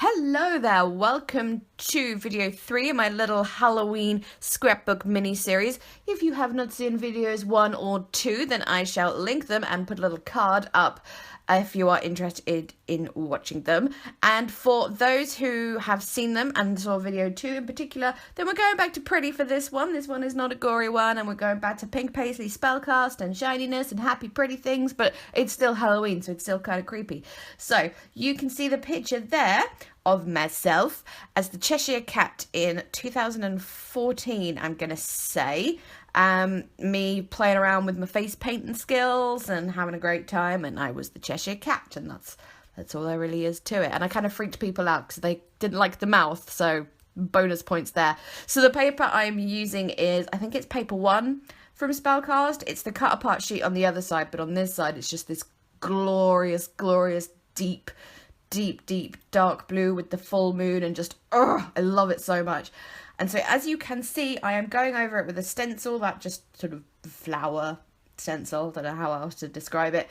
Hello there, welcome to video 3 of my little Halloween scrapbook mini-series. If you have not seen videos 1 or 2, then I shall link them and put a little card up if you are interested in watching them. And for those who have seen them and saw video 2 in particular, then we're going back to pretty for this one. This one is not a gory one, and we're going back to pink paisley spellcast and shininess and happy pretty things, but it's still Halloween, so it's still kind of creepy. So you can see the picture there of myself as the Cheshire Cat in 2014, I'm gonna say. Me playing around with my face painting skills and having a great time, and I was the Cheshire Cat, and that's all there really is to it. And I kind of freaked people out because they didn't like the mouth, so bonus points there. So the paper I'm using is, I think it's paper 1 from Spellcast. It's the cut apart sheet on the other side, but on this side it's just this glorious deep dark blue with the full moon, and just I love it so much. And so as you can see, I am going over it with a stencil, that just sort of flower stencil, don't know how else to describe it,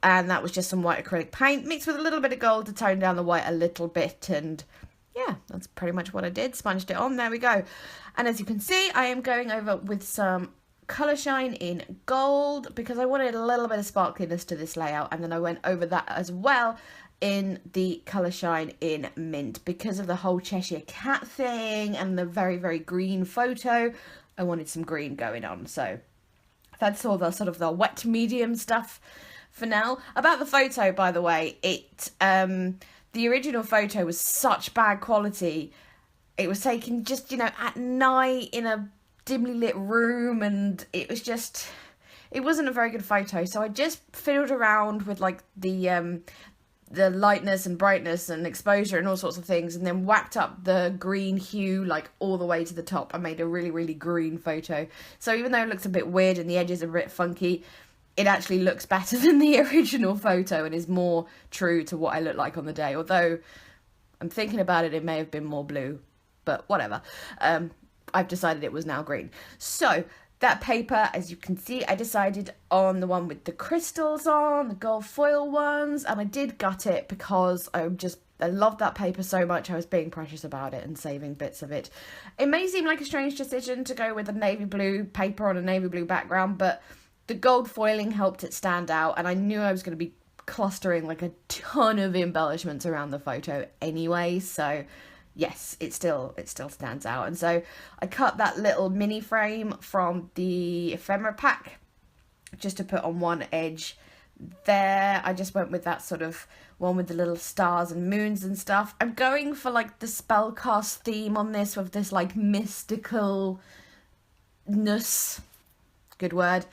and that was just some white acrylic paint mixed with a little bit of gold to tone down the white a little bit. And yeah, that's pretty much what I did. Sponged it on, there we go. And as you can see, I am going over with some colour shine in gold because I wanted a little bit of sparkliness to this layout, and then I went over that as well in the colour shine in mint because of the whole Cheshire Cat thing and the very green photo. I wanted some green going on, so that's all the sort of the wet medium stuff for now. About the photo, by the way, the original photo was such bad quality. It was taken just, you know, at night in a dimly lit room, and it wasn't a very good photo. So I just fiddled around with like the lightness and brightness and exposure and all sorts of things, and then whacked up the green hue like all the way to the top. I made a really green photo. So even though it looks a bit weird and the edges are a bit funky, it actually looks better than the original photo and is more true to what I look like on the day. Although I'm thinking about it, it may have been more blue, but whatever. I've decided it was now green. So that paper, as you can see, I decided on the one with the crystals on, the gold foil ones, and I did gut it because I loved that paper so much. I was being precious about it and saving bits of it. It may seem like a strange decision to go with a navy blue paper on a navy blue background, but the gold foiling helped it stand out, and I knew I was going to be clustering like a ton of embellishments around the photo anyway, so yes, it still stands out. And so I cut that little mini frame from the ephemera pack just to put on one edge there. I just went with that sort of one with the little stars and moons and stuff. I'm going for like the spellcast theme on this, with this like mysticalness, good word.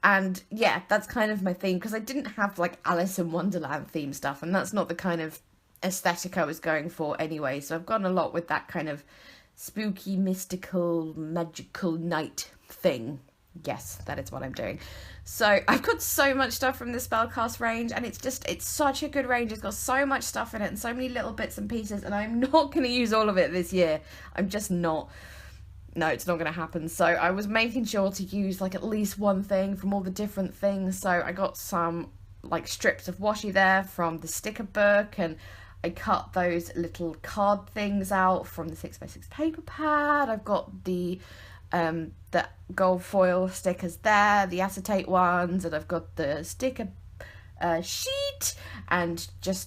And yeah, that's kind of my theme, because I didn't have like Alice in Wonderland theme stuff, and that's not the kind of aesthetic I was going for anyway. So I've gone a lot with that kind of spooky, mystical, magical night thing. Yes, that is what I'm doing. So I've got so much stuff from the Spellcast range, and it's such a good range. It's got so much stuff in it and so many little bits and pieces, and I'm not going to use all of it this year. I'm just not. No, it's not going to happen. So I was making sure to use like at least one thing from all the different things. So I got some like strips of washi there from the sticker book, and I cut those little card things out from the 6x6 paper pad. I've got the gold foil stickers there, the acetate ones, and I've got the sticker sheet, and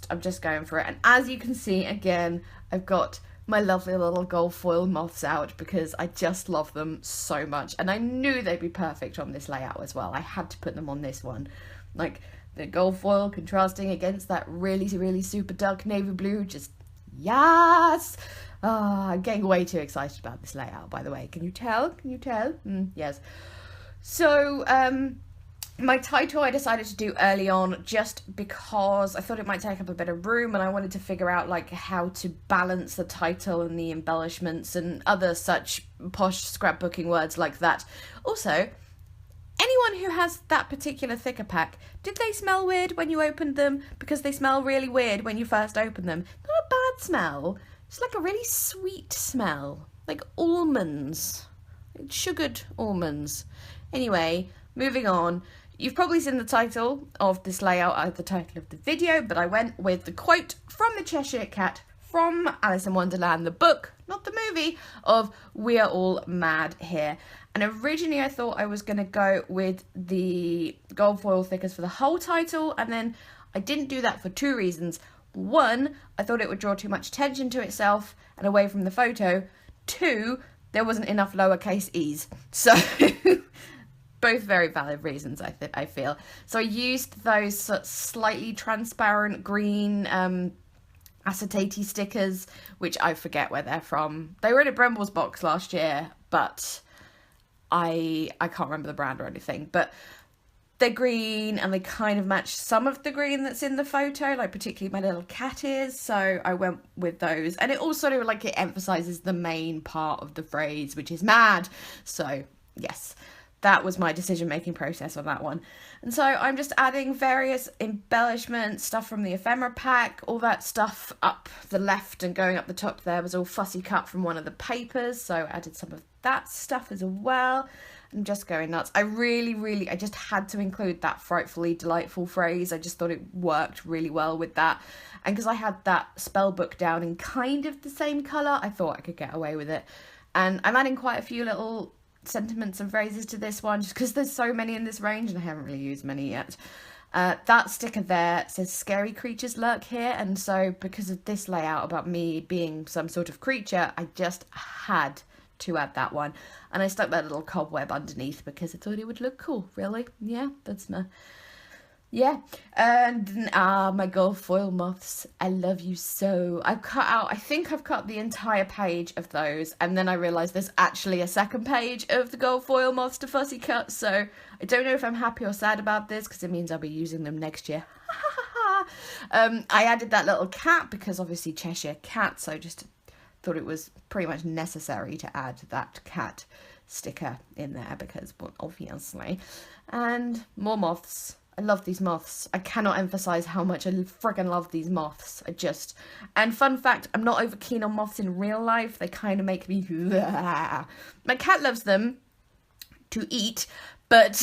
I'm just going for it. And as you can see, again, I've got my lovely little gold foil moths out because I just love them so much, and I knew they'd be perfect on this layout as well. I had to put them on this one, like the gold foil contrasting against that really super dark navy blue. Just yes. I'm getting way too excited about this layout, by the way. Can you tell? Yes. So my title I decided to do early on just because I thought it might take up a bit of room, and I wanted to figure out like how to balance the title and the embellishments and other such posh scrapbooking words like that. Also, anyone who has that particular thicker pack, did they smell weird when you opened them? Because they smell really weird when you first open them. Not a bad smell. It's like a really sweet smell, like almonds, like sugared almonds. Anyway, moving on. You've probably seen the title of this layout at the title of the video, but I went with the quote from the Cheshire Cat from Alice in Wonderland, the book, not the movie, of We Are All Mad Here. And originally I thought I was going to go with the gold foil thickers for the whole title, and then I didn't do that for two reasons. One, I thought it would draw too much attention to itself and away from the photo. Two, there wasn't enough lowercase e's. So both very valid reasons, I feel. So I used those slightly transparent green acetate stickers, which I forget where they're from. They were in a Brambles box last year, but I can't remember the brand or anything. But they're green and they kind of match some of the green that's in the photo, like particularly my little cat is, so I went with those. And it also like it emphasizes the main part of the phrase, which is mad. So yes, that was my decision-making process on that one. And so I'm just adding various embellishments, stuff from the ephemera pack, all that stuff up the left and going up the top there was all fussy cut from one of the papers, so I added some of that stuff as well. I'm just going nuts. I just had to include that frightfully delightful phrase. I just thought it worked really well with that. And because I had that spell book down in kind of the same colour, I thought I could get away with it. And I'm adding quite a few little sentiments and phrases to this one, just because there's so many in this range and I haven't really used many yet. That sticker there says scary creatures lurk here, and so because of this layout about me being some sort of creature, I just had to add that one, and I stuck that little cobweb underneath because I thought it would look cool. Really, yeah, that's my and my gold foil moths, I love you so. I think I've cut the entire page of those, and then I realised there's actually a second page of the gold foil moths to fussy cut, so I don't know if I'm happy or sad about this because it means I'll be using them next year. I added that little cat because obviously Cheshire cat, so just thought it was pretty much necessary to add that cat sticker in there because, well, obviously. And more moths. I love these moths. I cannot emphasize how much I friggin' love these moths. And fun fact, I'm not over keen on moths in real life. They kind of make me My cat loves them to eat, but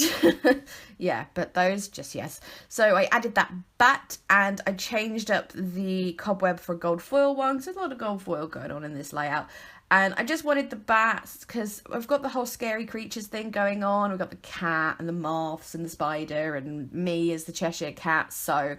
yeah, but those, just yes. So I added that bat and I changed up the cobweb for a gold foil one, because there's a lot of gold foil going on in this layout. And I just wanted the bats because I've got the whole scary creatures thing going on. We've got the cat and the moths and the spider and me as the Cheshire cat. So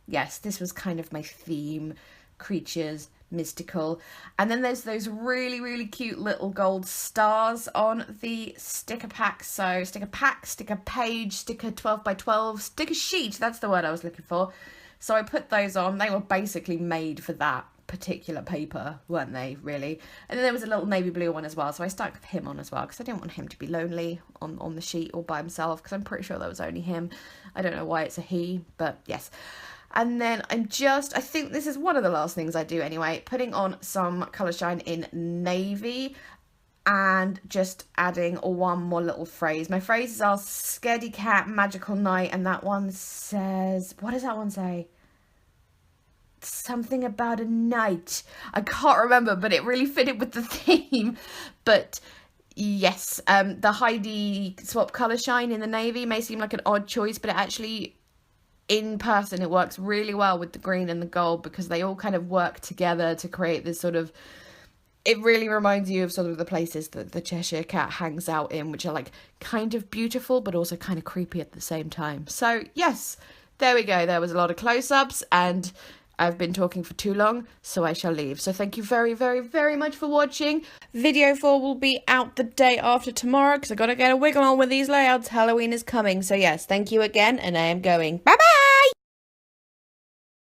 yes, this was kind of my theme, creatures, mystical. And then there's those really cute little gold stars on the sticker pack. So sticker pack, sticker page, sticker 12 by 12, sticker sheet. That's the word I was looking for. So I put those on. They were basically made for that particular paper, weren't they, really? And then there was a little navy blue one as well, so I stuck him on as well because I didn't want him to be lonely on the sheet all by himself, because I'm pretty sure that was only him. I don't know why it's a he, but yes. And then I think this is one of the last things I do anyway, putting on some colour shine in navy and just adding one more little phrase. My phrases are scaredy cat, magical night, and that one says, what does that one say? Something about a night. I can't remember, but it really fitted with the theme. But yes, the Heidi swap colour shine in the navy may seem like an odd choice, but it actually, in person, it works really well with the green and the gold because they all kind of work together to create this sort of, it really reminds you of sort of the places that the Cheshire cat hangs out in, which are like kind of beautiful but also kind of creepy at the same time. So yes, there we go. There was a lot of close-ups and I've been talking for too long, so I shall leave. So thank you very much for watching. Video 4 will be out the day after tomorrow because I got to get a wiggle on with these layouts. Halloween is coming. So yes, thank you again, and I am going. Bye-bye!